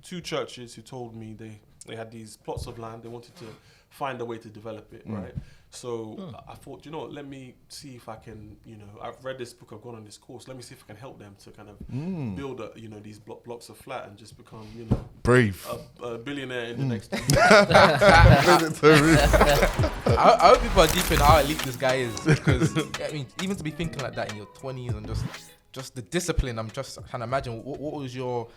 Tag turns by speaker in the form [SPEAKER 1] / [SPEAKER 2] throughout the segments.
[SPEAKER 1] two churches who told me they had these plots of land. They wanted to find a way to develop it, right? So I thought, you know what, let me see if I can, I've read this book, I've gone on this course, let me see if I can help them to kind of build these blocks of flat and just become,
[SPEAKER 2] brave,
[SPEAKER 1] a billionaire in the next
[SPEAKER 3] I hope people are deep in how elite this guy is, because I mean, even to be thinking like that in your 20s and just the discipline, I'm just trying to imagine what was your.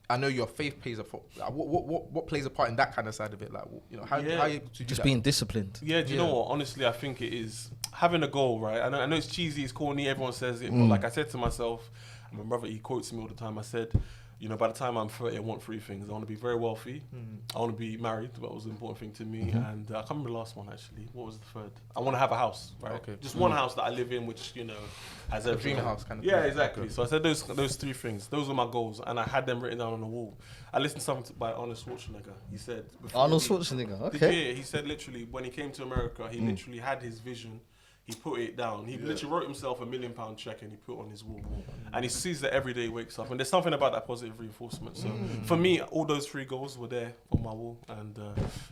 [SPEAKER 3] I know your faith plays what plays a part in that kind of side of it, like how are you able to do
[SPEAKER 4] just
[SPEAKER 3] that?
[SPEAKER 4] being disciplined.
[SPEAKER 1] Yeah, do you know what? Honestly, I think it is having a goal, right? I know it's cheesy, it's corny, everyone says it, but like I said to myself, and my brother, he quotes me all the time. I said, by the time I'm 30, I want three things. I want to be very wealthy. I want to be married. That was an important thing to me. And I can't remember the last one, actually. What was the third? I want to have a house, right? Okay. Just one house that I live in, which, has
[SPEAKER 3] a
[SPEAKER 1] everything.
[SPEAKER 3] dream house kind of
[SPEAKER 1] thing. Yeah,
[SPEAKER 3] thing.
[SPEAKER 1] exactly.
[SPEAKER 3] Okay.
[SPEAKER 1] So I said those three things. Those were my goals. And I had them written down on the wall. I listened to something by Arnold Schwarzenegger. He said...
[SPEAKER 4] Arnold Schwarzenegger, okay.
[SPEAKER 1] Yeah, he said literally, when he came to America, he literally had his vision. He put it down. He literally wrote himself £1 million check and he put it on his wall. And he sees that every day he wakes up. And there's something about that positive reinforcement. So for me, all those three goals were there on my wall. And,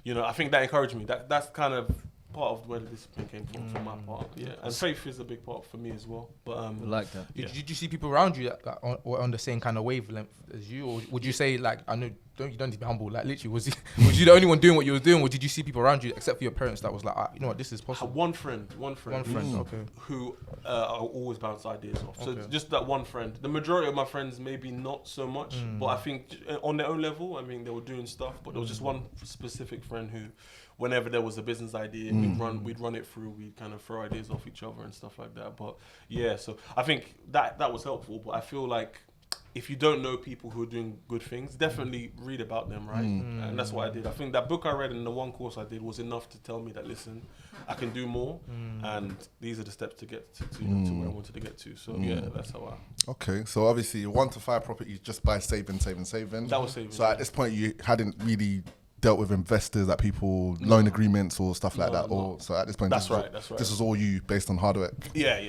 [SPEAKER 1] I think that encouraged me. That's kind of part of where the discipline came from my part. Yeah, and faith is a big part for me as well. But
[SPEAKER 4] I like that.
[SPEAKER 3] Did you see people around you that were on the same kind of wavelength as you, or would you say, like, I know you don't need to be humble, like literally was you the only one doing what you were doing, or did you see people around you except for your parents that was like, you know what, this is possible?
[SPEAKER 1] One friend,
[SPEAKER 3] okay,
[SPEAKER 1] who I always bounce ideas off. So just that one friend. The majority of my friends maybe not so much, but I think on their own level, I mean, they were doing stuff. But there was just one specific friend who, whenever there was a business idea, we'd run it through. We'd kind of throw ideas off each other and stuff like that. But yeah, so I think that was helpful. But I feel like if you don't know people who are doing good things, definitely read about them, right? And that's what I did. I think that book I read and the one course I did was enough to tell me that, listen, I can do more, and these are the steps to get to where I wanted to get to. So yeah, that's how I...
[SPEAKER 2] Okay, so obviously 1 to 5 properties just by saving.
[SPEAKER 1] That was saving.
[SPEAKER 2] So at this point, you hadn't really dealt with investors, that people loan agreements or stuff like that, or so at this point,
[SPEAKER 1] that's right.
[SPEAKER 2] This was all you based on hard work.
[SPEAKER 1] Yeah.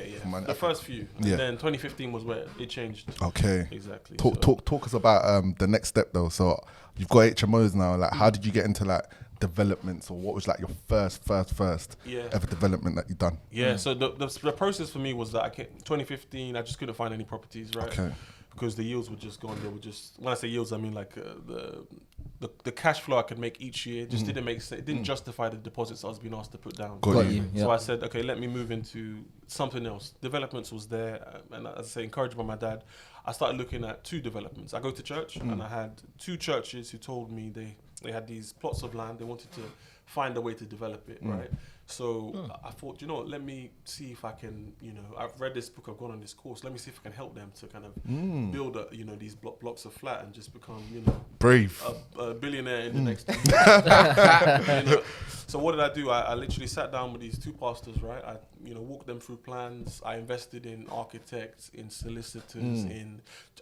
[SPEAKER 1] The first few, and then 2015 was where it changed.
[SPEAKER 2] Okay,
[SPEAKER 1] exactly.
[SPEAKER 2] Talk us about the next step though. So you've got HMOs now. Like, how did you get into like developments, or what was like your first ever development that you done?
[SPEAKER 1] Yeah. So the process for me was that 2015, I just couldn't find any properties, right?
[SPEAKER 2] Okay.
[SPEAKER 1] Because the yields were just gone. They were just, when I say yields, I mean like the cash flow I could make each year just didn't make sense. It didn't justify the deposits I was being asked to put down.
[SPEAKER 2] Got you.
[SPEAKER 1] So I said, okay, let me move into something else. Developments was there, and as I say, encouraged by my dad, I started looking at 2 developments. I go to church, and I had 2 churches who told me they had these plots of land. They wanted to find a way to develop it, right? So I thought, you know what, let me see if I can, I've read this book, I've gone on this course, let me see if I can help them to kind of build these blocks of flat and just become,
[SPEAKER 2] brave,
[SPEAKER 1] a billionaire in the next So what did I do? I literally sat down with these 2 pastors, right? I walked them through plans. I invested in architects, in solicitors,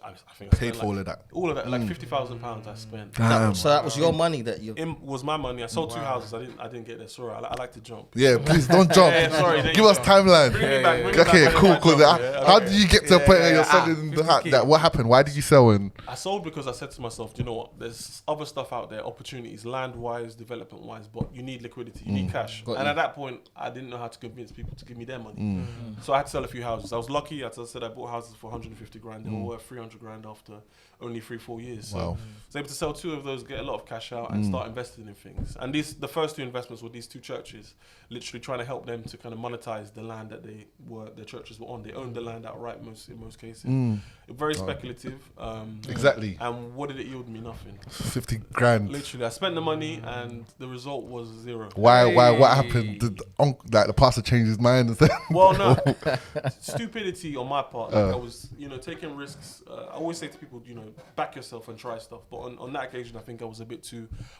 [SPEAKER 1] I think I
[SPEAKER 2] paid for all of that.
[SPEAKER 1] All of that, like £50,000 I spent.
[SPEAKER 4] So that was your money that you...
[SPEAKER 1] It was my money. I sold 2 houses. I didn't get there. Sorry, I like to jump.
[SPEAKER 2] Yeah, please don't jump.
[SPEAKER 1] Sorry,
[SPEAKER 2] give us timeline.
[SPEAKER 1] Bring me back.
[SPEAKER 2] Okay, cool. How did you get to a point where you're selling that? What happened? Why did you sell? And
[SPEAKER 1] I sold because I said to myself, you know what? There's other stuff out there, opportunities, land-wise, development-wise, but you need liquidity, you need cash. At that point, I didn't know how to convince people to give me their money. So I had to sell a few houses. I was lucky. As I said, I bought houses for 150 grand. They were worth 300 grand after only 3-4 years. So I was able to sell 2 of those, get a lot of cash out, and start investing in things. And the first 2 investments were these 2 churches, literally trying to help them to kind of monetize the land that their churches were on. They owned the land outright in most cases. Very speculative.
[SPEAKER 2] Exactly.
[SPEAKER 1] And what did it yield me? Nothing.
[SPEAKER 2] 50 grand.
[SPEAKER 1] Literally, I spent the money and the result was 0.
[SPEAKER 2] Why? What happened? Did the pastor change his mind?
[SPEAKER 1] Well, no. Stupidity on my part. Like I was, taking risks. I always say to people, back yourself and try stuff. But on that occasion, I think I was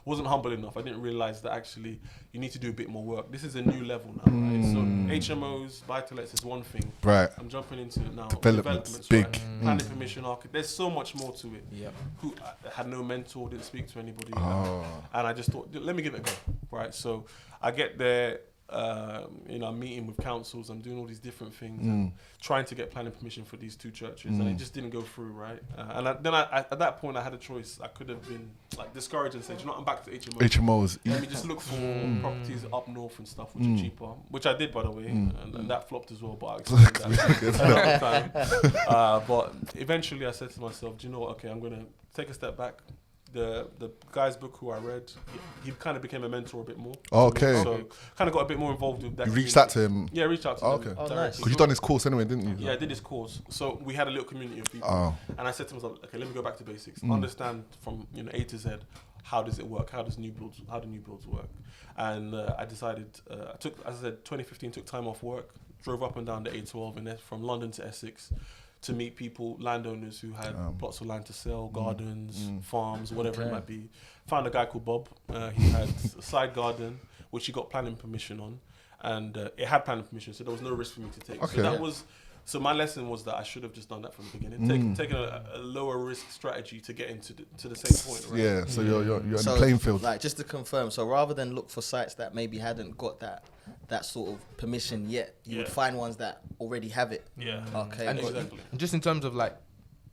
[SPEAKER 1] wasn't humble enough. I didn't realize that actually you need to do a bit more work. This is a new level now, right? So HMOs, buy-to-lets is one thing.
[SPEAKER 2] Right.
[SPEAKER 1] I'm jumping into it now.
[SPEAKER 2] Developments big.
[SPEAKER 1] Right? Planning permission, architect. There's so much more to it.
[SPEAKER 4] Yep.
[SPEAKER 1] I had no mentor, didn't speak to anybody. And I just thought, let me give it a go. Right. So I get there. I'm meeting with councils. I'm doing all these different things, and trying to get planning permission for these 2 churches, and it just didn't go through, right? Then at that point, I had a choice. I could have been like discouraged and said, I'm back to HMOs. Let me just look for properties up north and stuff, which are cheaper, which I did, by the way, and that flopped as well. But I explained that at the time. But eventually, I said to myself, do you know what? Okay, I'm gonna take a step back. The guy's book who I read, he kind of became a mentor a bit more.
[SPEAKER 2] Okay.
[SPEAKER 1] So kind of got a bit more involved with that.
[SPEAKER 2] You reached out to him?
[SPEAKER 1] Yeah, reached out to him.
[SPEAKER 2] Okay.
[SPEAKER 4] Nice.
[SPEAKER 2] Because you done his course anyway, didn't you?
[SPEAKER 1] Yeah, I did his course. So we had a little community of people. And I said to myself, okay, let me go back to basics. Understand from A to Z, how does it work? How do new builds work? And I decided, as I said, 2015, took time off work, drove up and down the A12 and from London to Essex, to meet people, landowners who had plots of land to sell, gardens, farms, whatever it might be. Found a guy called Bob. He had a side garden, which he got planning permission on. And it had planning permission, so there was no risk for me to take.
[SPEAKER 2] Okay.
[SPEAKER 1] So my lesson was that I should have just done that from the beginning. Taken a lower risk strategy to get into the same point, right?
[SPEAKER 2] Yeah, so you're in the playing field.
[SPEAKER 4] Like, just to confirm, so rather than look for sites that maybe hadn't got that sort of permission yet, you would find ones that already have it.
[SPEAKER 1] Yeah.
[SPEAKER 4] Okay.
[SPEAKER 3] And
[SPEAKER 1] exactly.
[SPEAKER 3] And just in terms of like,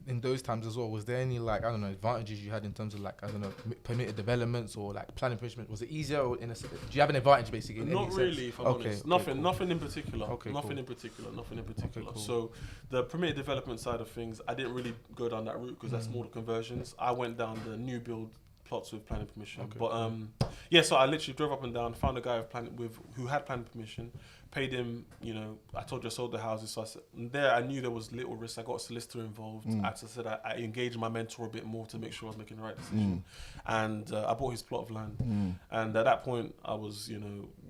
[SPEAKER 3] in those times as well, was there any like, I don't know, advantages you had in terms of like, I don't know, permitted developments or like planning permission? Was it easier or do you have an advantage basically? In
[SPEAKER 1] Not
[SPEAKER 3] any
[SPEAKER 1] really,
[SPEAKER 3] sense?
[SPEAKER 1] if I'm honest. Nothing in particular. Nothing in particular.
[SPEAKER 3] Cool.
[SPEAKER 1] So the permitted development side of things, I didn't really go down that route because that's more the conversions. I went down the new build plots with planning permission. So I literally drove up and down, found a guy who had planning permission, paid him, I told you I sold the houses, so I knew there was little risk. I got a solicitor involved. As I said, I engaged my mentor a bit more to make sure I was making the right decision. And I bought his plot of land. And at that point, I was,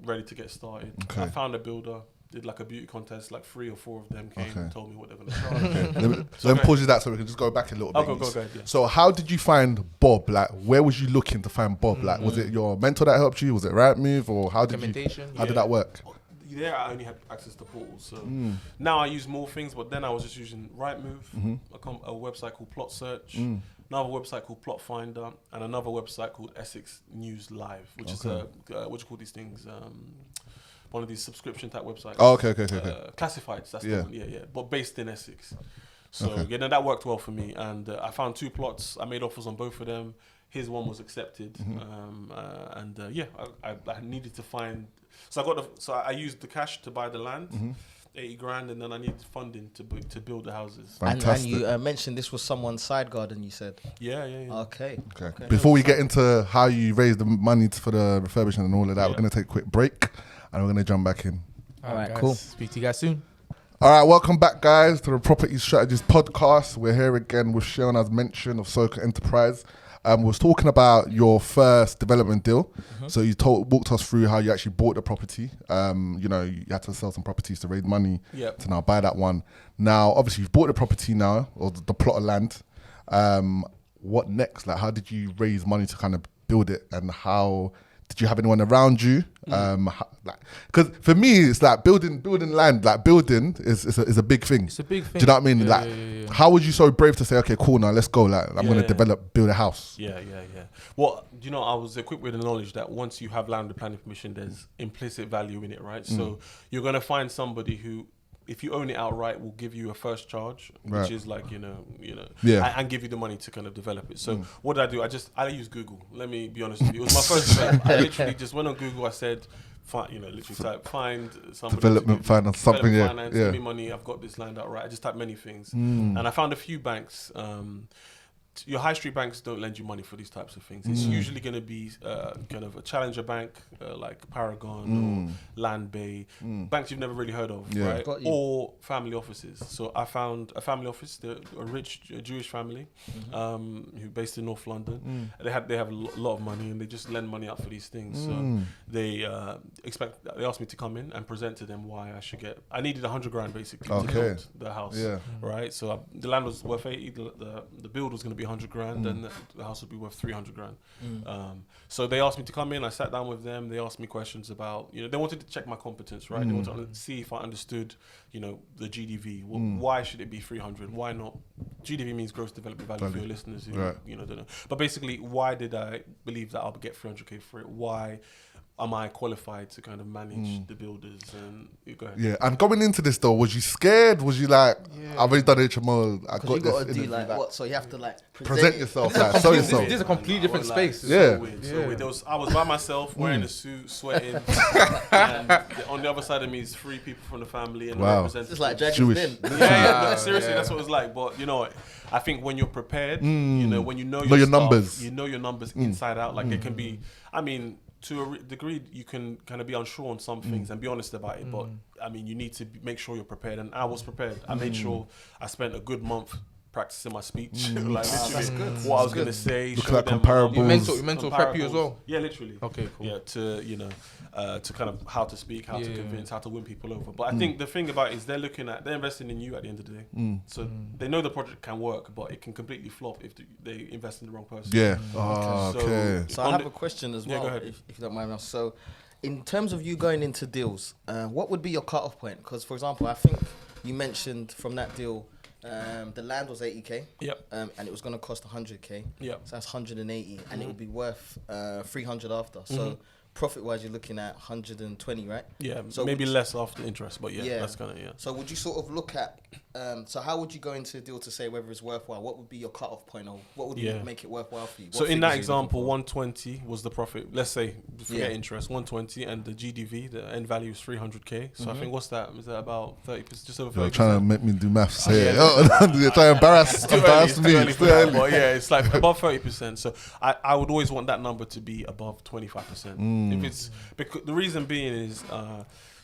[SPEAKER 1] ready to get started.
[SPEAKER 2] Okay.
[SPEAKER 1] I found a builder, did like a beauty contest, like 3 or 4 of them came and told me what they're going to charge.
[SPEAKER 2] Let me pause you that so we can just go back a little bit.
[SPEAKER 1] Go ahead, yeah.
[SPEAKER 2] So how did you find Bob? Like, where was you looking to find Bob? Like, was it your mentor that helped you? Was it Rightmove, or how did that work?
[SPEAKER 1] There I only had access to portals, so now I use more things, but then I was just using Rightmove, a website called Plot Search, another website called Plot Finder, and another website called Essex News Live, which is what do you call these things? One of these subscription type websites.
[SPEAKER 2] Oh, okay.
[SPEAKER 1] Classifieds, that's the one, yeah. But based in Essex. So that worked well for me, and I found 2 plots. I made offers on both of them. His one was accepted, I needed to find. So I used the cash to buy the land, 80 grand, and then I needed funding to build the houses.
[SPEAKER 4] And you mentioned this was someone's side garden, you said?
[SPEAKER 1] Yeah.
[SPEAKER 4] Okay.
[SPEAKER 2] Before we get into how you raise the money for the refurbishment and all of that, we're going to take a quick break, and we're going to jump back in.
[SPEAKER 4] All right, cool.
[SPEAKER 3] Speak to you guys soon.
[SPEAKER 2] All right, welcome back, guys, to the Property Strategist podcast. We're here again with Seun, as mentioned, of Soka Enterprise. We was talking about your first development deal. So you walked us through how you actually bought the property. You had to sell some properties to raise money to now buy that one. Now, obviously, you've bought the property now, or the plot of land. What next? Like, how did you raise money to kind of build it, and how did you have anyone around you? Because for me, it's like building land. Like, building is a big thing.
[SPEAKER 3] It's a big thing.
[SPEAKER 2] Do you know what I mean? How was you so brave to say, okay, cool, now let's go. Like, I'm going to build a house.
[SPEAKER 1] Yeah. Well, I was equipped with the knowledge that once you have land with planning permission, there's implicit value in it, right? So you're going to find somebody who, if you own it outright, will give you a first charge, which is like, and give you the money to kind of develop it. So what did I do? I use Google. Let me be honest with you. It was my first step. I literally just went on Google. I said, find somebody.
[SPEAKER 2] Development finance, something,
[SPEAKER 1] finance, give me money. I've got this land outright. I just typed many things. And I found a few banks. Your high street banks don't lend you money for these types of things. It's usually going to be kind of a challenger bank like Paragon or Land Bay, banks you've never really heard of, right? Or family offices. So I found a family office, they're a rich Jewish family who based in North London. They have a lot of money and they just lend money out for these things. So they asked me to come in and present to them why I needed 100 grand basically to build the house, right? So the land was worth 80, the build was going to be 100 grand and the house would be worth 300 grand. So they asked me to come in, I sat down with them, they asked me questions about, they wanted to check my competence, right? They wanted to see if I understood, the GDV. Well, why should it be 300? Why not? GDV means gross development value for your listeners who, don't know. But basically, why did I believe that I'll get 300k for it? Why? am I qualified to kind of manage the builders? And you go ahead.
[SPEAKER 2] Yeah, and going into this though, was you scared? Was you like, I've already done HMO, I
[SPEAKER 4] Because
[SPEAKER 2] got
[SPEAKER 4] you got to
[SPEAKER 2] this
[SPEAKER 4] do
[SPEAKER 2] interview,
[SPEAKER 4] like what? So you have to like
[SPEAKER 2] present yourself, like sell
[SPEAKER 3] This
[SPEAKER 2] yourself.
[SPEAKER 3] is a completely different space.
[SPEAKER 2] Yeah.
[SPEAKER 1] So weird. I was by myself wearing a suit, sweating, and on the other side of me is 3 people from the family and
[SPEAKER 2] Wow.
[SPEAKER 1] a representative.
[SPEAKER 4] It's like Dragon's
[SPEAKER 2] Jewish.
[SPEAKER 4] Den.
[SPEAKER 1] Yeah, seriously, that's what it was like. But you know, I think when you're prepared, you know, when you know your
[SPEAKER 2] your
[SPEAKER 1] stuff,
[SPEAKER 2] numbers.
[SPEAKER 1] you know your numbers inside out. Like it can be, I mean, to a degree, you can kind of be unsure on some things and be honest about it. But I mean, you need to make sure you're prepared. And I was prepared. I made sure I spent a good month practicing my speech, like literally what I was going to say.
[SPEAKER 2] Look
[SPEAKER 1] show
[SPEAKER 2] at
[SPEAKER 1] them
[SPEAKER 2] comparables.
[SPEAKER 3] Your mental prep you as well.
[SPEAKER 1] Yeah, literally.
[SPEAKER 3] Okay, cool.
[SPEAKER 1] Yeah, to you know, to kind of how to speak, how to convince, how to win people over. But I think the thing about it is they're investing in you at the end of the day. So they know the project can work, but it can completely flop if they invest in the wrong person.
[SPEAKER 2] Yeah.
[SPEAKER 1] Okay.
[SPEAKER 4] So I have a question as
[SPEAKER 1] Yeah,
[SPEAKER 4] well,
[SPEAKER 1] go ahead.
[SPEAKER 4] if you don't mind. So, in terms of you going into deals, what would be your cut-off point? Because, for example, I think you mentioned from that deal, the land was 80k.
[SPEAKER 1] Yep.
[SPEAKER 4] And it was going to cost 100k.
[SPEAKER 1] Yep.
[SPEAKER 4] So that's 180, and it would be worth 300 after. So profit-wise, you're looking at 120, right?
[SPEAKER 1] Yeah,
[SPEAKER 4] So
[SPEAKER 1] maybe
[SPEAKER 4] would you-
[SPEAKER 1] less after interest, but yeah, that's kind of
[SPEAKER 4] So would you sort of look at? So how would you go into a deal to say whether it's worthwhile? What would be your cut-off point, or what would make it worthwhile for you?
[SPEAKER 1] So
[SPEAKER 4] What
[SPEAKER 1] in that
[SPEAKER 4] figures are you
[SPEAKER 1] example,
[SPEAKER 4] looking
[SPEAKER 1] 120 was the profit. Let's say forget
[SPEAKER 4] Yeah.
[SPEAKER 1] interest, 120, and the GDV, the end value is 300k. So I think what's that? Is that about 30%? Just over 30%.
[SPEAKER 2] You're trying to make me do maths here.
[SPEAKER 1] Yeah.
[SPEAKER 2] You're trying to embarrass
[SPEAKER 1] It's
[SPEAKER 2] me.
[SPEAKER 1] too early
[SPEAKER 2] It's
[SPEAKER 1] for
[SPEAKER 2] too
[SPEAKER 1] that,
[SPEAKER 2] early.
[SPEAKER 1] but yeah, it's like above 30%. So I would always want that number to be above 25%. If it's because the reason being is,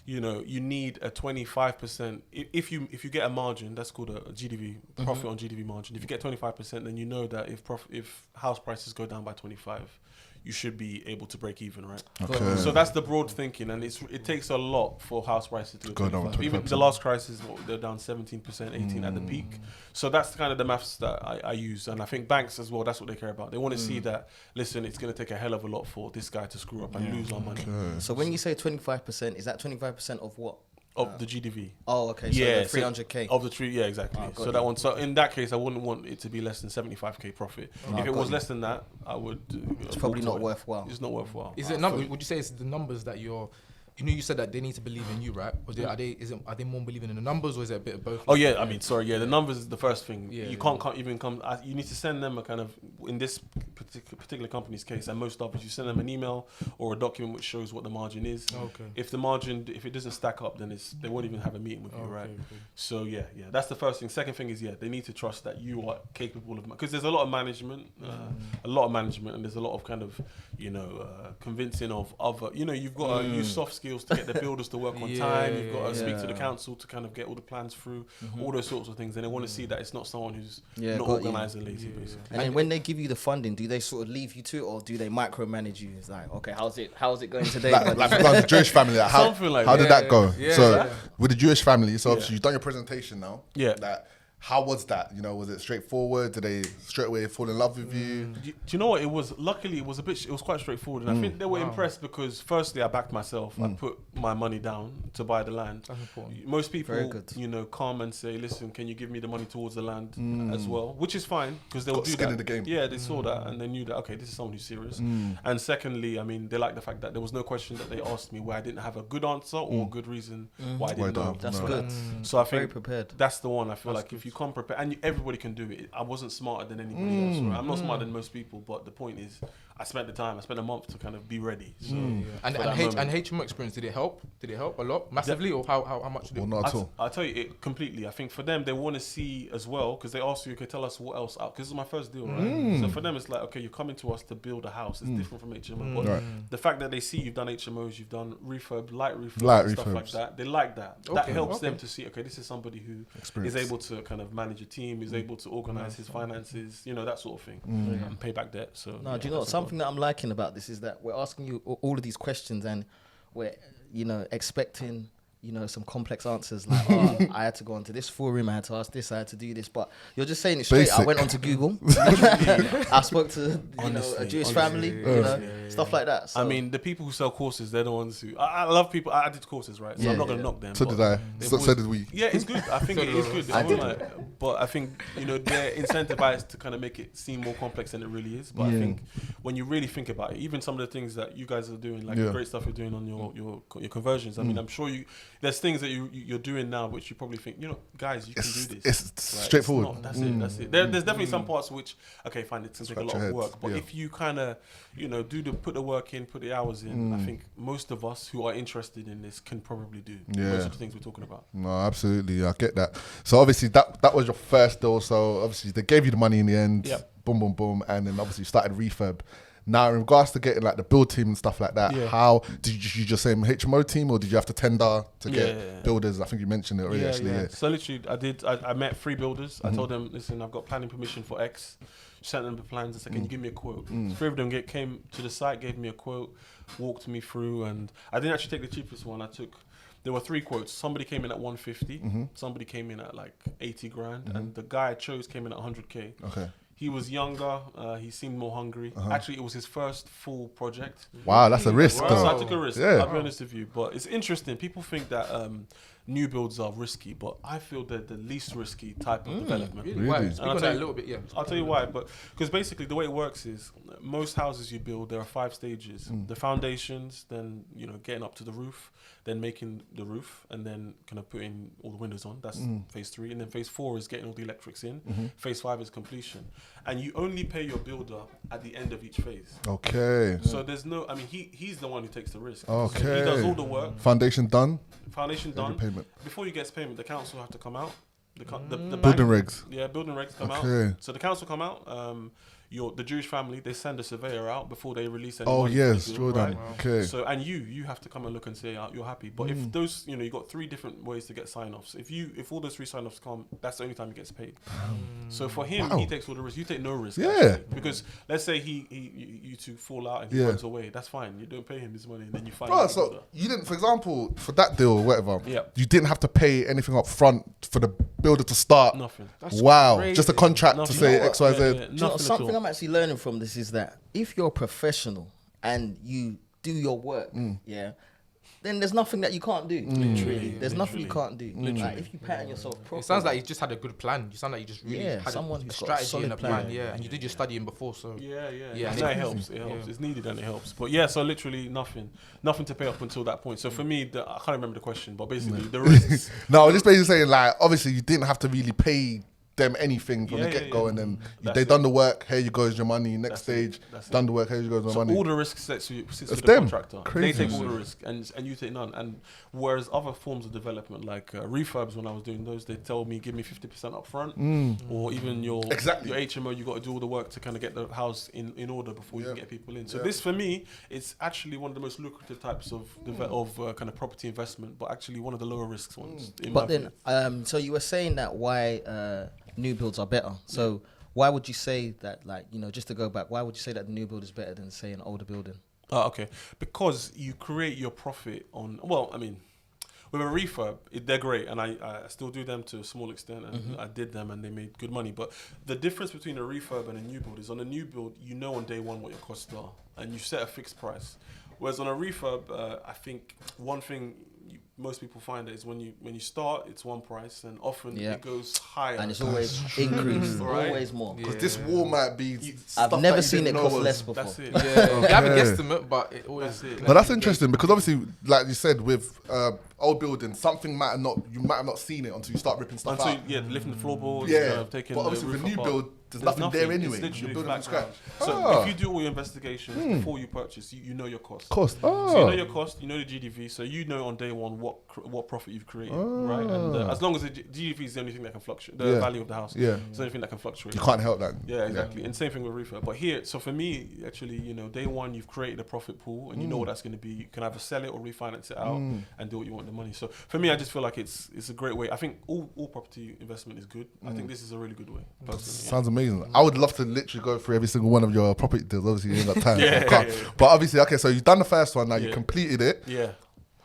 [SPEAKER 1] you know, you need a 25%. If you get a margin, that's called a GDV, profit on GDV margin. If you get 25%, then you know that if house prices go down by 25, you should be able to break even, right?
[SPEAKER 2] Okay.
[SPEAKER 1] So that's the broad thinking, and it takes a lot for house prices to
[SPEAKER 2] Go down
[SPEAKER 1] 25. Even
[SPEAKER 2] 25%.
[SPEAKER 1] the last crisis, they're down 17%, 18% at the peak. So that's kind of the maths that I use, and I think banks as well. That's what they care about. They want to see that. Listen, it's going to take a hell of a lot for this guy to screw up and lose our money
[SPEAKER 4] So when you say 25%, is that 25% of what?
[SPEAKER 1] of the GDV.
[SPEAKER 4] Oh, okay. So
[SPEAKER 1] Yeah,
[SPEAKER 4] the 300k.
[SPEAKER 1] Of the tree, yeah, exactly.
[SPEAKER 4] got
[SPEAKER 1] So that one. So in that case, I wouldn't want it to be less than 75k profit. If it
[SPEAKER 4] got
[SPEAKER 1] was
[SPEAKER 4] you.
[SPEAKER 1] less than that, I would.
[SPEAKER 4] It's probably not worthwhile.
[SPEAKER 1] It's not worthwhile.
[SPEAKER 3] Is it number? Would you say it's the numbers that you're? You know, you said that they need to believe in you, right? Or are they more believing in the numbers, or is it a bit of both?
[SPEAKER 1] Oh yeah, I mean, sorry, yeah, the numbers is the first thing.
[SPEAKER 3] Yeah,
[SPEAKER 1] You can't even come. You need to send them a kind of, in this particular company's case, and most others, you send them an email or a document which shows what the margin is.
[SPEAKER 3] Okay.
[SPEAKER 1] If the margin, if it doesn't stack up, then they won't even have a meeting with you, right? So yeah, that's the first thing. Second thing is they need to trust that you are capable of, because there's a lot of management, and there's a lot of kind of, convincing of other. You've got to use soft skills to get the builders to work on time. You've got to speak to the council to kind of get all the plans through, all those sorts of things, and they want to see that it's not someone who's not organised and lazy, basically.
[SPEAKER 4] And then when they give you the funding, do they sort of leave you to it, or do they micromanage you? It's like, okay, how's it going today?
[SPEAKER 2] Like for the Jewish family, like
[SPEAKER 1] Something like
[SPEAKER 2] how did that go?
[SPEAKER 3] Yeah.
[SPEAKER 2] So
[SPEAKER 3] Yeah.
[SPEAKER 2] with the Jewish family, so obviously you've done your presentation now.
[SPEAKER 1] Yeah.
[SPEAKER 2] Like, how was that? Was it straightforward? Did they straight away fall in love with you?
[SPEAKER 1] Do you know what it was? Luckily, it was quite straightforward, and I think they were impressed because, firstly, I backed myself. I put my money down to buy the land.
[SPEAKER 3] That's important.
[SPEAKER 1] Most people,
[SPEAKER 4] Very good.
[SPEAKER 1] come and say, "Listen, can you give me the money towards the land as well?" Which is fine because they'll
[SPEAKER 2] Got
[SPEAKER 1] do
[SPEAKER 2] skin
[SPEAKER 1] that.
[SPEAKER 2] in the game.
[SPEAKER 1] Yeah, they saw that and they knew that. Okay, this is someone who's serious. And secondly, I mean, they like the fact that there was no question that they asked me where I didn't have a good answer or a good reason why I didn't know.
[SPEAKER 4] That's
[SPEAKER 2] No.
[SPEAKER 4] good.
[SPEAKER 1] So I
[SPEAKER 4] Very
[SPEAKER 1] think
[SPEAKER 4] prepared.
[SPEAKER 1] that's the one. I feel like if you come prepared, and everybody can do it. I wasn't smarter than anybody else. Right? I'm not smarter than most people, but the point is, I spent a month to kind of be ready. So
[SPEAKER 3] And
[SPEAKER 1] for that moment.
[SPEAKER 3] HMO experience, did it help? Did it help a lot, massively, or how much did it?
[SPEAKER 2] Or not at all?
[SPEAKER 1] I'll tell you it completely. I think for them, they want to see as well, because they ask you, okay, tell us what else out. Because this is my first deal, right? So for them, it's like, okay, you're coming to us to build a house. It's different from HMO. But
[SPEAKER 2] Right.
[SPEAKER 1] the fact that they see you've done HMOs, you've done light refurb, and stuff like
[SPEAKER 2] refurbs.
[SPEAKER 1] that, they like that. That
[SPEAKER 3] Okay,
[SPEAKER 1] helps
[SPEAKER 3] okay.
[SPEAKER 1] them to see, okay, this is somebody who
[SPEAKER 2] Experience.
[SPEAKER 1] is able to kind of manage a team, is able to organize his finances, that sort of thing, and pay back debt. So
[SPEAKER 4] No, do you know what? Something that I'm liking about this is that we're asking you all of these questions, and we're expecting you know, some complex answers like, oh, I had to go onto this forum, I had to ask this, I had to do this. But you're just saying it straight. I went onto Google. I spoke to a Jewish family, stuff like that. So.
[SPEAKER 1] I mean, the people who sell courses, they're the ones who I love people. I did courses, right? So I'm not gonna knock them.
[SPEAKER 2] So did I. So did we.
[SPEAKER 1] Yeah, it's good. I think it is good. But I think they're incentivized to kind of make it seem more complex than it really is. But I think when you really think about it, even some of the things that you guys are doing, like the great stuff you're doing on your conversions. I mean, I'm sure there's things that you're doing now which you probably think, guys, you can do this.
[SPEAKER 2] It's straightforward.
[SPEAKER 1] That's it. There's definitely some parts which, okay, fine, it's going to take a lot of work. But if you kind of, put the work in, put the hours in, I think most of us who are interested in this can probably do most of the things we're talking about.
[SPEAKER 2] No, absolutely. I get that. So obviously that was your first deal. So obviously they gave you the money in the end. Yep. Boom, boom, boom. And then obviously you started refurb. Now, in regards to getting like the build team and stuff like that, how did you just say HMO team, or did you have to tender to get builders? I think you mentioned it already. Yeah.
[SPEAKER 1] So literally, I met 3 builders. I told them, listen, I've got planning permission for X. Sent them the plans. I said, can you give me a quote? 3 of them came to the site, gave me a quote, walked me through, and I didn't actually take the cheapest one. There were 3 quotes. Somebody came in at 150. Somebody came in at like 80 grand, and the guy I chose came in at 100K.
[SPEAKER 2] Okay.
[SPEAKER 1] He was younger. He seemed more hungry. Actually, it was his first full project.
[SPEAKER 2] Wow, that's a risk.
[SPEAKER 1] Right? So I took a risk. Yeah. I'll be honest with you. But it's interesting. People think that new builds are risky, but I feel they're the least risky type of development.
[SPEAKER 3] Really? Why? Speak on that a little bit,
[SPEAKER 1] I'll tell you why. But because basically the way it works is most houses you build, there are 5 stages. The foundations, then getting up to the roof, then making the roof, and then kind of putting all the windows on. That's phase 3. And then phase 4 is getting all the electrics in. Phase 5 is completion. And you only pay your builder at the end of each phase.
[SPEAKER 2] Okay.
[SPEAKER 1] So there's he's the one who takes the risk.
[SPEAKER 2] Okay.
[SPEAKER 1] So he does all the work.
[SPEAKER 2] Foundation done.
[SPEAKER 1] Payment. Before you get payment, the council have to come out. The
[SPEAKER 2] building regs.
[SPEAKER 1] Yeah, building regs come out. So the council come out. The Jewish family, they send a surveyor out before they release any money.
[SPEAKER 2] Yes, Jordan.
[SPEAKER 1] Right?
[SPEAKER 2] Wow. Okay.
[SPEAKER 1] So and you have to come and look and say you're happy. But if those, you got 3 different ways to get sign-offs. If all those 3 sign-offs come, that's the only time he gets paid. So for him, he takes all the risk. You take no risk.
[SPEAKER 2] Yeah.
[SPEAKER 1] Actually, because let's say you two fall out and he runs away. That's fine. You don't pay him his money and then you find.
[SPEAKER 2] So you didn't, for example, for that deal or whatever. Yeah. You didn't have to pay anything up front for the builder to start.
[SPEAKER 1] Nothing.
[SPEAKER 2] That's crazy. Just a contract to say X, Y, Z.
[SPEAKER 4] Something I'm actually learning from this is that if you're a professional and you do your work, then there's nothing that you can't do. Literally. There's nothing you can't do. Like, if you pattern yourself properly.
[SPEAKER 3] It sounds like you just had a good plan. You sound like you just really had
[SPEAKER 4] someone
[SPEAKER 3] a strategy and a plan. And you did your studying before, so
[SPEAKER 1] yeah. That helps. It helps. It's needed and it helps. But yeah, so literally nothing to pay up until that point. So for me, I can't remember the question, but basically the risks.
[SPEAKER 2] No, I was just basically saying, like, obviously you didn't have to really pay them anything from the get-go, and then they done the work, here you go, is your money. Next stage, done the work, here you go, is my money.
[SPEAKER 1] All the risk sits with the contractor.
[SPEAKER 2] Crazy.
[SPEAKER 1] They take all the risk and you take none. And whereas other forms of development, like refurbs, when I was doing those, they tell me give me 50% up front, or even your HMO, you got to do all the work to kind of get the house in order before you can get people in. So this for me, it's actually one of the most lucrative types of kind of property investment, but actually one of the lower risks ones.
[SPEAKER 4] But then, so you were saying that why new builds are better. So why would you say that, like, just to go back, why would you say that the new build is better than, say, an older building?
[SPEAKER 1] Okay. Because you create your profit on, with a refurb, they're great, and I still do them to a small extent, and I did them and they made good money. But the difference between a refurb and a new build is on a new build, on day one what your costs are, and you set a fixed price. Whereas on a refurb, I think one thing most people find is when you start, it's one price, and often it goes higher,
[SPEAKER 4] and it's always increased, always more.
[SPEAKER 2] Because this wall might be.
[SPEAKER 4] I've never seen it cost less before.
[SPEAKER 1] That's it.
[SPEAKER 3] You have a guesstimate, but it always.
[SPEAKER 2] But that's interesting because obviously, like you said, with old buildings, something you might have not seen it until you start ripping stuff out.
[SPEAKER 1] Lifting the floorboards.
[SPEAKER 2] Taking. But obviously, with a new build, there's nothing there anyway. You're building from scratch.
[SPEAKER 1] So if you do all your investigations before you purchase, you know your cost. So you know your cost, you know the GDV, so you know on day one what profit you've created, right? And as long as the GDV is the only thing that can fluctuate, the value of the house, it's the only thing that can fluctuate.
[SPEAKER 2] You can't help that.
[SPEAKER 1] Yeah, exactly. And same thing with refurb. But here, so for me, actually, day one you've created a profit pool, and you know what that's going to be. You can either sell it or refinance it out and do what you want with the money. So for me, I just feel like it's a great way. I think all property investment is good. I think this is a really good way.
[SPEAKER 2] Sounds amazing. I would love to literally go through every single one of your property deals. Obviously, you ain't got time. But obviously, okay, so you've done the first one. Now you completed it.
[SPEAKER 1] Yeah.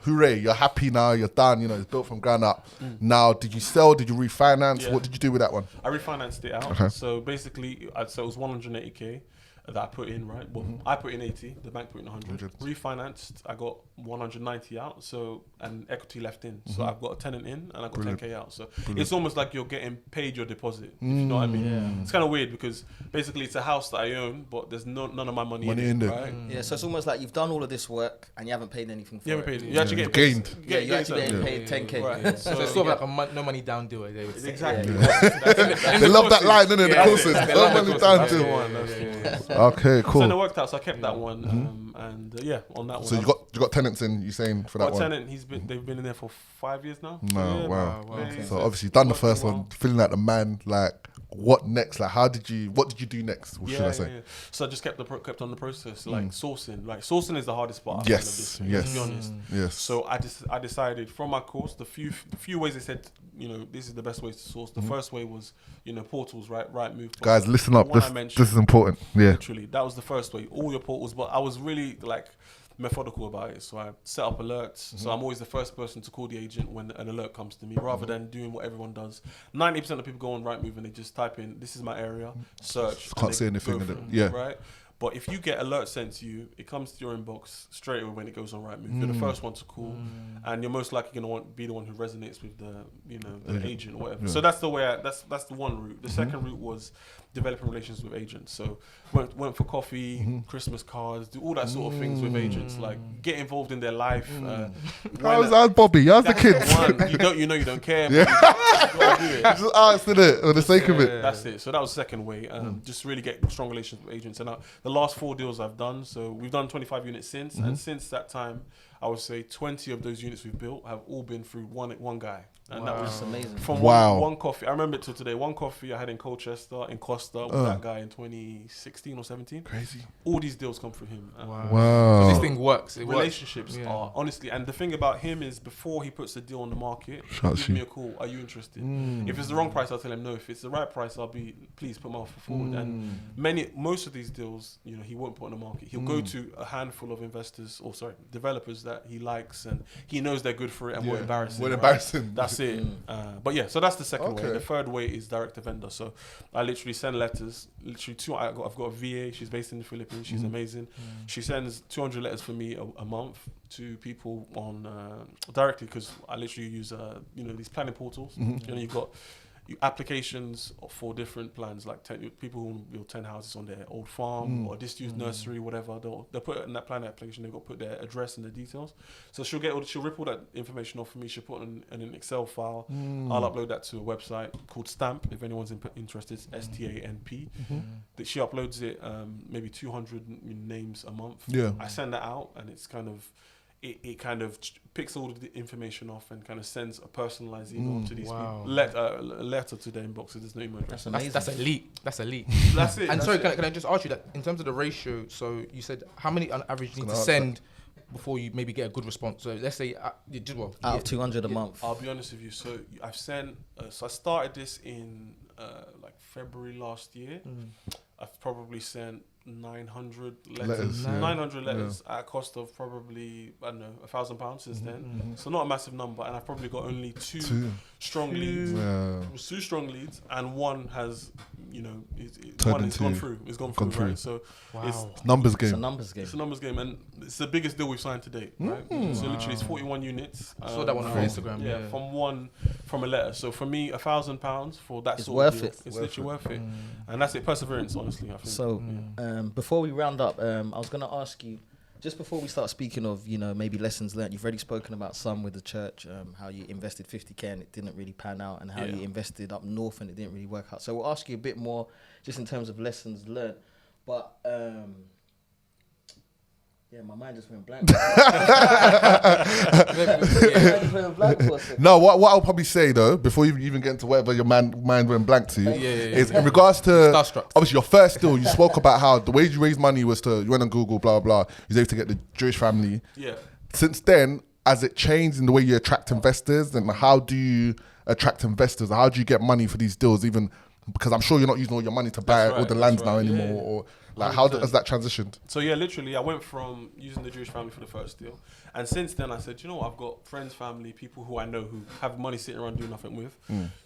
[SPEAKER 2] hooray, you're happy now, you're done, you know, it's built from ground up. Now, did you sell? Did you refinance?
[SPEAKER 1] Yeah.
[SPEAKER 2] What did you do with that one?
[SPEAKER 1] I refinanced it out.
[SPEAKER 2] Okay.
[SPEAKER 1] So basically, so it was 180k that I put in, right? Well, I put in 80, the bank put in 100. Refinanced, I got 190 out, so and equity left in. So I've got a tenant in and I got 10k out. So it's almost like you're getting paid your deposit, if you know what I mean.
[SPEAKER 4] Yeah.
[SPEAKER 1] It's kind of weird because basically it's a house that I own, but there's none of my money in
[SPEAKER 2] there.
[SPEAKER 1] right?
[SPEAKER 4] Yeah, so it's almost like you've done all of this work and you haven't paid anything for
[SPEAKER 1] You
[SPEAKER 4] it.
[SPEAKER 1] haven't paid. You actually get
[SPEAKER 2] gained.
[SPEAKER 4] Yeah, you actually getting paid 10k.
[SPEAKER 1] Right.
[SPEAKER 4] Yeah.
[SPEAKER 3] So it's sort of like a no money down deal. They would say.
[SPEAKER 1] Exactly.
[SPEAKER 2] They love that line, innit? The courses.
[SPEAKER 3] They
[SPEAKER 2] No
[SPEAKER 3] love the
[SPEAKER 2] money
[SPEAKER 3] courses.
[SPEAKER 2] down
[SPEAKER 3] That's
[SPEAKER 2] to.
[SPEAKER 3] the
[SPEAKER 1] one.
[SPEAKER 2] Okay,
[SPEAKER 1] So
[SPEAKER 2] cool.
[SPEAKER 1] it worked out. So I kept that one, and yeah, on that one.
[SPEAKER 2] So you got tenants in, you saying, for that
[SPEAKER 1] got a
[SPEAKER 2] one?
[SPEAKER 1] tenant. They've been in there for 5 years now.
[SPEAKER 2] No,
[SPEAKER 1] Yeah,
[SPEAKER 2] wow.
[SPEAKER 1] yeah,
[SPEAKER 2] So obviously done the
[SPEAKER 1] working
[SPEAKER 2] first one,
[SPEAKER 1] well.
[SPEAKER 2] feeling like the man, like what next? Like what did you do next? What should I say?
[SPEAKER 1] Yeah. So I just kept on the process, like sourcing. Like sourcing is the hardest part.
[SPEAKER 2] Yes,
[SPEAKER 1] To
[SPEAKER 2] yes.
[SPEAKER 1] be honest.
[SPEAKER 2] Yes.
[SPEAKER 1] So I decided from my course, the few ways they said, you know, this is the best ways to source. The first way was, you know, portals, right move.
[SPEAKER 2] Guys, listen up.
[SPEAKER 1] One I
[SPEAKER 2] This
[SPEAKER 1] mentioned,
[SPEAKER 2] is important. Yeah.
[SPEAKER 1] literally, that was the first way. All your portals, but I was really like methodical about it. So I set up alerts. So I'm always the first person to call the agent when an alert comes to me, rather than doing what everyone does. 90% of people go on Rightmove and they just type in, "This is my area," search.
[SPEAKER 2] Can't
[SPEAKER 1] and
[SPEAKER 2] see
[SPEAKER 1] they
[SPEAKER 2] anything
[SPEAKER 1] go
[SPEAKER 2] in it.
[SPEAKER 1] through,
[SPEAKER 2] Yeah.
[SPEAKER 1] Right. But if you get alerts sent to you, it comes to your inbox straight away when it goes on Rightmove. You're the first one to call, and you're most likely going to be the one who resonates with the agent or whatever. So that's the way. That's the one route. The second route was developing relations with agents. So went for coffee, Christmas cards, do all that sort of things with agents. Like get involved in their life.
[SPEAKER 2] How's Bobby? How's the kids?
[SPEAKER 1] You don't care. But you gotta do it.
[SPEAKER 2] Just asked it for the sake of it.
[SPEAKER 1] That's it. So that was the second way. Just really get strong relations with agents. And the last 4 deals I've done, so we've done 25 units since, and since that time, I would say 20 of those units we've built have all been through one guy. And that was
[SPEAKER 4] That's amazing.
[SPEAKER 1] from
[SPEAKER 2] Wow.
[SPEAKER 1] one coffee. I remember it till today. One coffee I had in Colchester, in Costa, with that guy in 2016 or 17.
[SPEAKER 2] Crazy.
[SPEAKER 1] All these deals come through him.
[SPEAKER 2] Wow.
[SPEAKER 3] So this thing works. It works.
[SPEAKER 1] Relationships are honestly, and the thing about him is before he puts the deal on the market, he'll
[SPEAKER 2] Shouts
[SPEAKER 1] give
[SPEAKER 2] you.
[SPEAKER 1] me a call. Are you interested? If it's the wrong price, I'll tell him no. If it's the right price, I'll be please put my offer forward. And most of these deals, you know, he won't put on the market. He'll go to a handful of developers that he likes, and he knows they're good for it and won't embarrass him.
[SPEAKER 2] We're
[SPEAKER 1] right?
[SPEAKER 2] embarrassing.
[SPEAKER 1] That's it. But yeah, so that's the second way.
[SPEAKER 2] Okay.
[SPEAKER 1] The third way is direct to vendor. So I literally send letters. Literally I've got a VA. She's based in the Philippines. She's amazing. She sends 200 letters for me a month to people on directly, because I literally use these planning portals. You know, you've got applications for different plans, like people who build 10 houses on their old farm or disused nursery, whatever. They'll put it in that planning application. They've got to put their address and the details. So she'll rip all that information off for me. She'll put it in an Excel file. I'll upload that to a website called Stamp. If anyone's interested, it's STAMP. That she uploads it, maybe 200 names a month.
[SPEAKER 2] Yeah.
[SPEAKER 1] I send that out, and it's kind of. It kind of picks all of the information off and kind of sends a personalized email to these people. A letter to their inboxes. There's no email address.
[SPEAKER 3] That's elite. That's elite.
[SPEAKER 1] That's it.
[SPEAKER 3] And
[SPEAKER 1] That's
[SPEAKER 3] sorry,
[SPEAKER 1] it.
[SPEAKER 3] can I just ask you that in terms of the ratio? So you said how many on average you need to send before you maybe get a good response? So let's say
[SPEAKER 4] Out of 200 a month.
[SPEAKER 1] I'll be honest with you. So I've sent. So I started this in like February last year. I've probably sent 900 letters. 900 letters at a cost of probably, I don't know, £1,000 since then. So not a massive number, and I've probably got only two strong leads. Two strong leads, and one has, one has gone through. It's gone through, right? So it's
[SPEAKER 2] Numbers game.
[SPEAKER 4] It's a numbers game.
[SPEAKER 1] It's a numbers game, and it's the biggest deal we've signed to date, right? So literally, it's 41 units.
[SPEAKER 3] I saw that one on Instagram.
[SPEAKER 1] Yeah, from a letter. So for me, £1,000 for that
[SPEAKER 4] It's
[SPEAKER 1] sort
[SPEAKER 4] worth
[SPEAKER 1] of deal,
[SPEAKER 4] it.
[SPEAKER 1] it's literally worth it, and that's it. Perseverance, honestly, I think.
[SPEAKER 4] So before we round up, I was going to ask you, just before we start speaking of, maybe lessons learned, you've already spoken about some with the church, how you invested 50k and it didn't really pan out, and how you invested up north and it didn't really work out. So we'll ask you a bit more just in terms of lessons learned. But my mind just went blank.
[SPEAKER 2] No, what I'll probably say though, before you even get into whatever your mind went blank to, is in regards to
[SPEAKER 3] Starstruck.
[SPEAKER 2] obviously your first deal, you spoke about how the way you raised money was you went on Google, blah blah blah. You was able to get the Jewish family.
[SPEAKER 1] Yeah.
[SPEAKER 2] Since then, has it changed in the way you attract investors, and how do you attract investors? How do you get money for these deals? Even because I'm sure you're not using all your money to buy all the lands now anymore. Or Like, how
[SPEAKER 1] 100%.
[SPEAKER 2] has that transitioned?
[SPEAKER 1] So yeah, literally, I went from using the Jewish family for the first deal, and since then I said, you know what, I've got friends, family, people who I know who have money sitting around doing nothing with,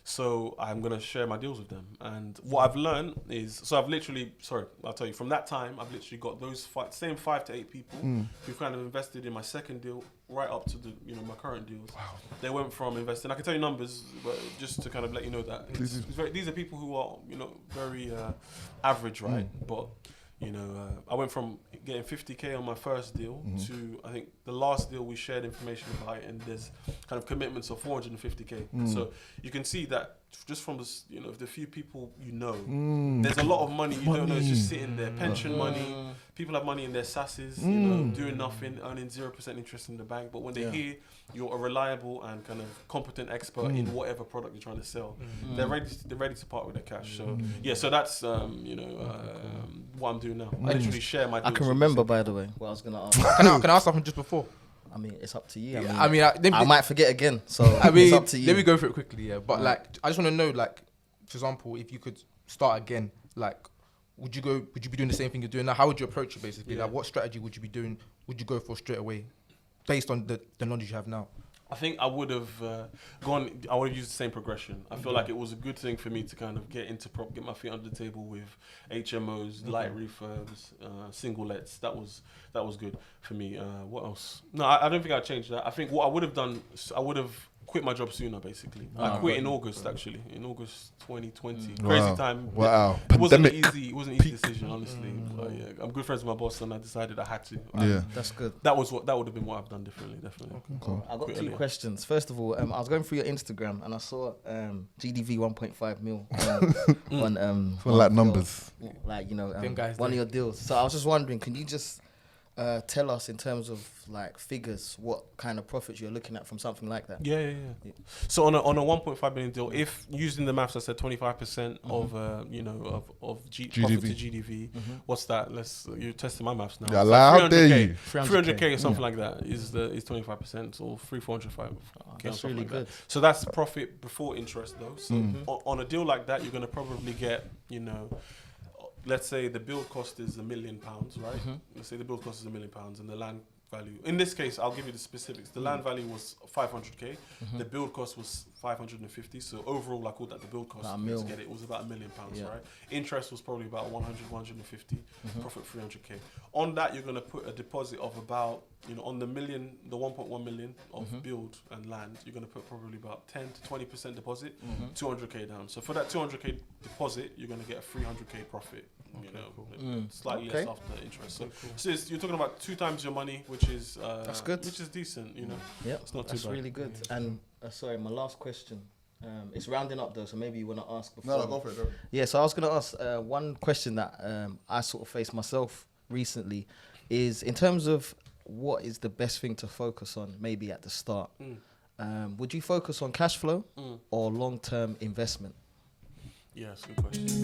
[SPEAKER 1] so I'm gonna share my deals with them. And what I've learned is, so I've literally, I'll tell you, from that time, I've literally got those same 5 to 8 people who've kind of invested in my second deal right up to the, my current deals. Wow. They went from investing, I can tell you numbers, but just to kind of let you know that these are people who are, very average, right? But I went from getting 50k on my first deal to, I think the last deal we shared information about it, and there's kind of commitments of 450k. So you can see that just from this, the few people there's a lot of money you don't know is just sitting there. Pension money, people have money in their sasses, doing nothing, earning 0% interest in the bank. But when they hear you're a reliable and kind of competent expert in whatever product you're trying to sell, they're ready to part with their cash. So so that's what I'm doing now. I literally share my deals.
[SPEAKER 4] I can remember, by the way, what I was gonna ask.
[SPEAKER 3] Can I ask something just before?
[SPEAKER 4] I mean, it's up to you.
[SPEAKER 3] I
[SPEAKER 4] might forget again, so it's up to you.
[SPEAKER 3] Let me go for it quickly, But I just want to know, for example, if you could start again, would you be doing the same thing you're doing now? How would you approach it, basically? What strategy would you be doing? Would you go for straight away, based on the knowledge you have now?
[SPEAKER 1] I think I would have I would have used the same progression. I feel like it was a good thing for me to kind of get my feet under the table with HMOs, light refurbs, single lets. That was good for me. What else? No, I don't think I'd change that. I think what I would have done, I would have quit my job sooner, basically. I quit in August, actually. In August 2020. Crazy time.
[SPEAKER 2] Wow.
[SPEAKER 1] It wasn't an easy decision, honestly. But yeah, I'm good friends with my boss, and I decided I had to.
[SPEAKER 4] That's good.
[SPEAKER 1] That would have been what I've done differently, definitely.
[SPEAKER 4] Okay, cool. I got 2 questions. First of all, I was going through your Instagram and I saw GDV 1.5 mil on
[SPEAKER 2] like numbers.
[SPEAKER 4] One of your deals. So I was just wondering, can you just tell us in terms of figures what kind of profits you're looking at from something like that?
[SPEAKER 1] Yeah. So on a 1.5 million deal, if using the maths, I said 25% of profit to GDV. What's that? You're testing my maths now.
[SPEAKER 2] Yeah, how dare you?
[SPEAKER 1] 300k or something like that is 25%, or 405.
[SPEAKER 4] That's really good.
[SPEAKER 1] So that's profit before interest, though. So on a deal like that, you're gonna probably get let's say the build cost is £1 million, right? Let's say the build cost is £1 million, and the land value, in this case, I'll give you the specifics. The land value was 500k. The build cost was 550. So overall, I called that the build cost to get it was about £1 million, right? Interest was probably about 150. Profit 300k. On that, you're gonna put a deposit of about, on the 1.1 million of build and land, you're gonna put probably about 10 to 20% deposit, 200k down. So for that 200k deposit, you're gonna get a 300k profit. Slightly less after interest. So you're talking about 2 times your money, which is
[SPEAKER 4] that's good.
[SPEAKER 1] Which is decent,
[SPEAKER 4] Yeah,
[SPEAKER 1] it's not
[SPEAKER 4] that's
[SPEAKER 1] too bad.
[SPEAKER 4] really good. And sorry, my last question. It's rounding up though, so maybe you want to ask before.
[SPEAKER 2] No, go for it. Go.
[SPEAKER 4] Yeah, so I was gonna ask one question that I sort of faced myself recently, is in terms of what is the best thing to focus on, maybe at the start. Would you focus on cash flow or long-term investment?
[SPEAKER 1] Yeah, that's a good question.